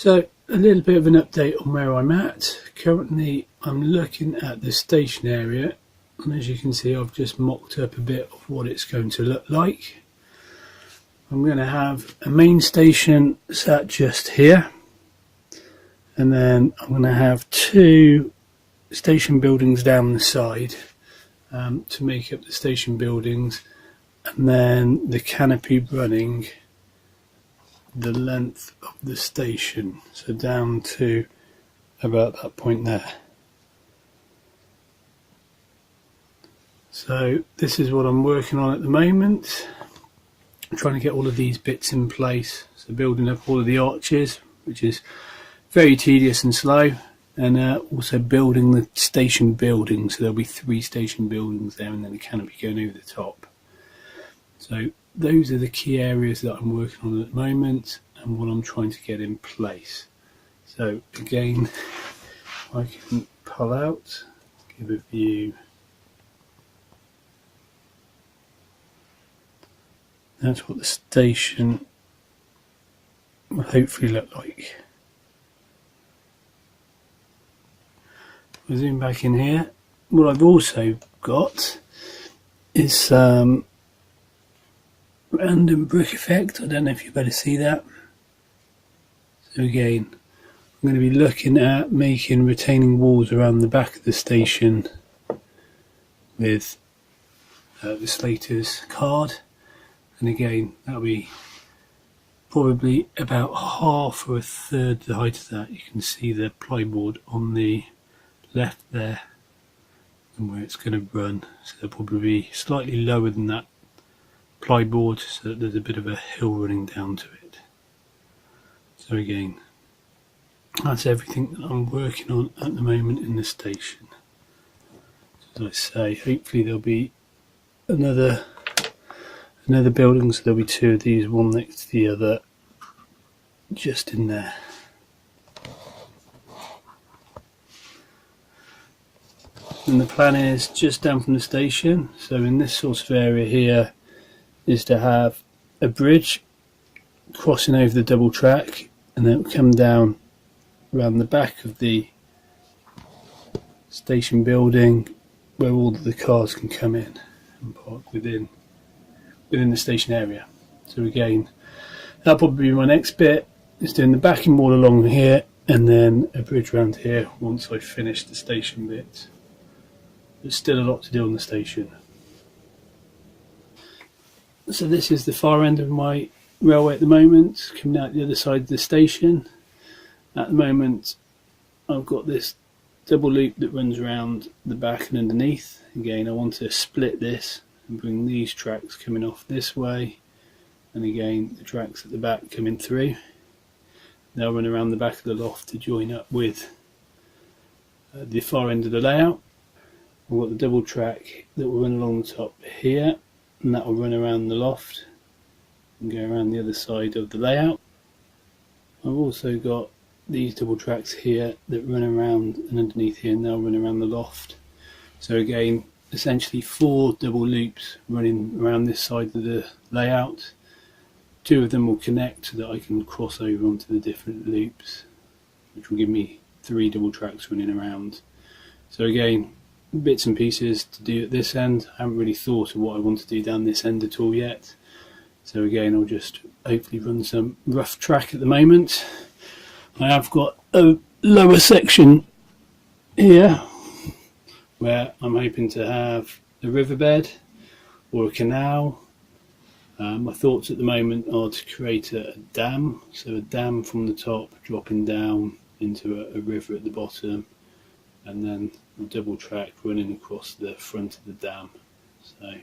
So a little bit of an update on where I'm at. Currently I'm looking at the station area, and as you can see I've just mocked up a bit of what it's going to look like. I'm going to have a main station sat just here, and then I'm going to have two station buildings down the side to make up the station buildings, and then the canopy running the length of the station, so down to about that point there. So this is what I'm working on at the moment. I'm trying to get all of these bits in place, so building up all of the arches, which is very tedious and slow, and also building the station building, so there'll be 3 station buildings there and then a canopy going over the top. So those are the key areas that I'm working on at the moment and what I'm trying to get in place. So again, I can pull out, give a view. That's what the station will hopefully look like. We'll zoom back in here. What I've also got is some random brick effect. I don't know if you better see that. So again, I'm going to be looking at making retaining walls around the back of the station with the Slater's card. And again, that'll be probably about half or a third the height of that. You can see the plyboard on the left there and where it's going to run. So they'll probably be slightly lower than that plyboard, so that there's a bit of a hill running down to it. So again, that's everything that I'm working on at the moment in the station. As I say, hopefully there'll be another building, so there'll be 2 of these, one next to the other, just in there. And the plan is just down from the station, so in this sort of area here is to have a bridge crossing over the double track, and then it will come down around the back of the station building where all of the cars can come in and park within the station area. So again, that'll probably be my next bit, is doing the backing wall along here and then a bridge around here once I finish the station bit. There's still a lot to do on the station. So this is the far end of my railway at the moment, coming out the other side of the station. At the moment I've got this double loop that runs around the back and underneath. Again, I want to split this and bring these tracks coming off this way, and again the tracks at the back coming through. They'll run around the back of the loft to join up with the far end of the layout. I've got the double track that will run along the top here, and that will run around the loft and go around the other side of the layout. I've also got these double tracks here that run around and underneath here, and they'll run around the loft. So again, essentially 4 double loops running around this side of the layout. 2 of them will connect so that I can cross over onto the different loops, which will give me 3 double tracks running around. So again, bits and pieces to do at this end. I haven't really thought of what I want to do down this end at all yet. So again, I'll just hopefully run some rough track at the moment. I have got a lower section here where I'm hoping to have a riverbed or a canal. My thoughts at the moment are to create a dam, so a dam from the top dropping down into a river at the bottom, and then a double track running across the front of the dam. So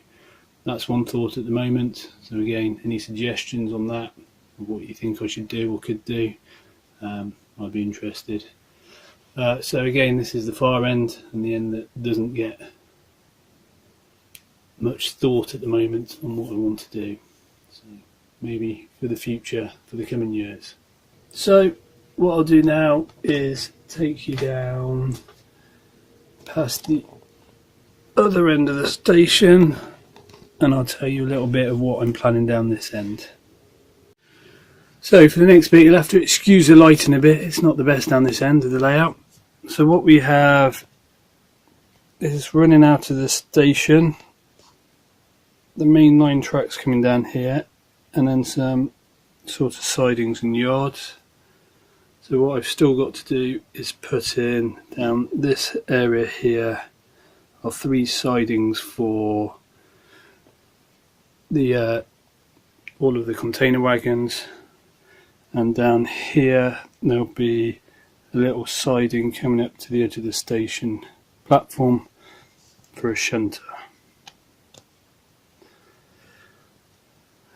that's one thought at the moment. So again, any suggestions on that, of what you think I should do or could do, I'd be interested. So again, this is the far end, and the end that doesn't get much thought at the moment on what I want to do. So maybe for the future, for the coming years. So what I'll do now is take you down past the other end of the station, and I'll tell you a little bit of what I'm planning down this end. So for the next bit, you'll have to excuse the lighting a bit. It's not the best down this end of the layout. So what we have is running out of the station, the main line tracks coming down here, and then some sort of sidings and yards. So what I've still got to do is put in down this area here are 3 sidings for the all of the container wagons, and down here there'll be a little siding coming up to the edge of the station platform for a shunter.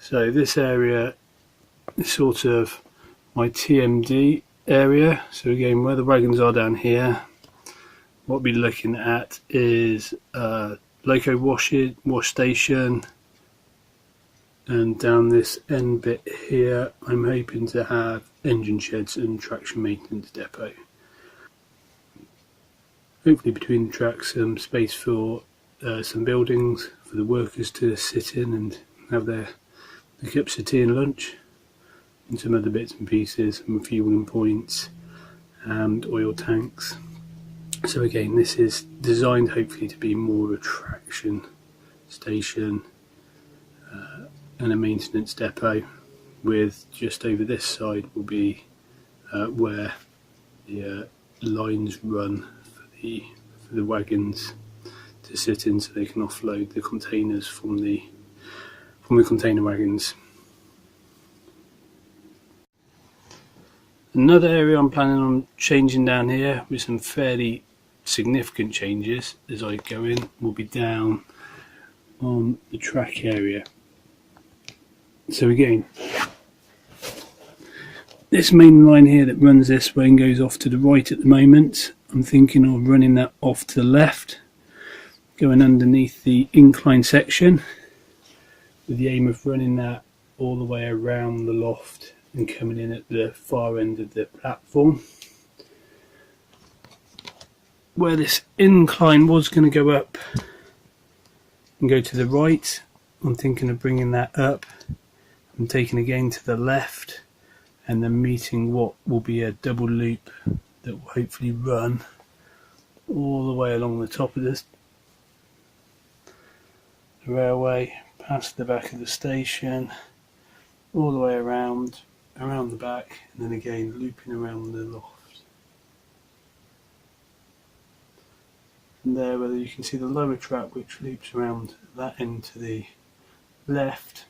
So this area is sort of my TMD area. So again, where the wagons are down here, what we'll be looking at is loco wash station, and down this end bit here I'm hoping to have engine sheds and traction maintenance depot. Hopefully between the tracks some space for some buildings for the workers to sit in and have their cups of tea and lunch, and some other bits and pieces, some fueling points and oil tanks. So again, this is designed hopefully to be more of a traction station and a maintenance depot, with just over this side will be where the lines run for the wagons to sit in, so they can offload the containers from the container wagons. Another area I'm planning on changing down here with some fairly significant changes as I go in will be down on the track area. So again, this main line here that runs this way and goes off to the right at the moment, I'm thinking of running that off to the left, going underneath the incline section, with the aim of running that all the way around the loft and coming in at the far end of the platform. Where this incline was going to go up and go to the right, I'm thinking of bringing that up and taking again to the left, and then meeting what will be a double loop that will hopefully run all the way along the top of this railway, past the back of the station, all the way around the back, and then again looping around the loft. And there, whether you can see the lower track which loops around that end to the left,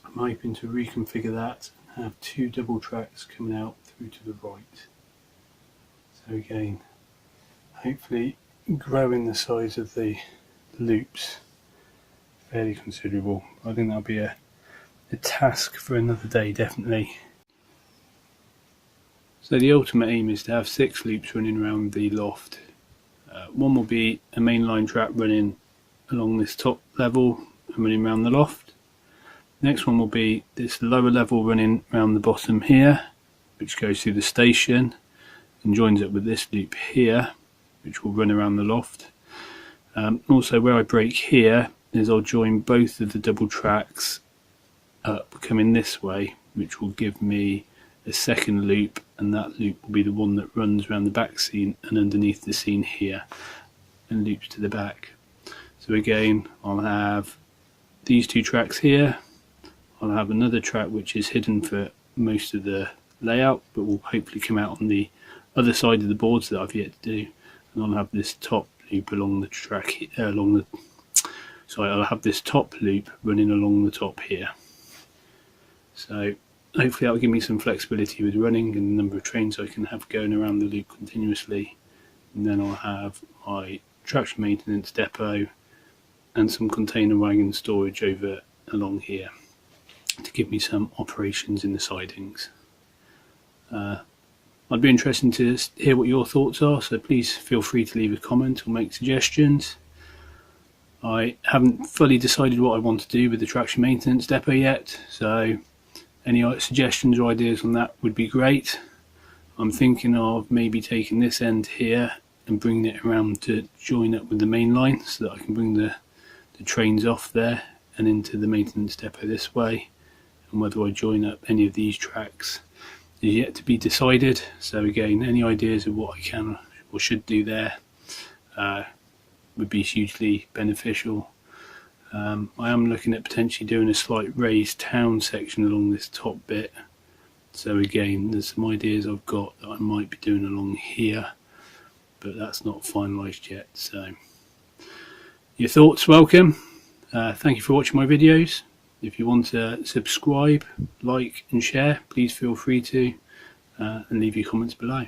I'm hoping to reconfigure that and have 2 double tracks coming out through to the right. So again, hopefully growing the size of the loops fairly considerable. I think that'll be a task for another day, definitely. So the ultimate aim is to have 6 loops running around the loft. One will be a mainline track running along this top level and running around the loft. Next one will be this lower level running around the bottom here, which goes through the station and joins up with this loop here, which will run around the loft. Also where I break here is I'll join both of the double tracks up coming this way, which will give me a second loop, and that loop will be the one that runs around the back scene and underneath the scene here and loops to the back. So again, I'll have these 2 tracks here, I'll have another track which is hidden for most of the layout but will hopefully come out on the other side of the boards that I've yet to do, and I'll have this top loop along the track I'll have this top loop running along the top here. So hopefully that will give me some flexibility with running and the number of trains I can have going around the loop continuously. And then I'll have my traction maintenance depot and some container wagon storage over along here to give me some operations in the sidings. I'd be interested to hear what your thoughts are, so please feel free to leave a comment or make suggestions. I haven't fully decided what I want to do with the traction maintenance depot yet, so any suggestions or ideas on that would be great. I'm thinking of maybe taking this end here and bringing it around to join up with the main line so that I can bring the trains off there and into the maintenance depot this way, and whether I join up any of these tracks is yet to be decided. So again, any ideas of what I can or should do there would be hugely beneficial. I am looking at potentially doing a slight raised town section along this top bit. So again, there's some ideas I've got that I might be doing along here, but that's not finalised yet. So your thoughts welcome. Thank you for watching my videos. If you want to subscribe, like and share, please feel free to, and leave your comments below.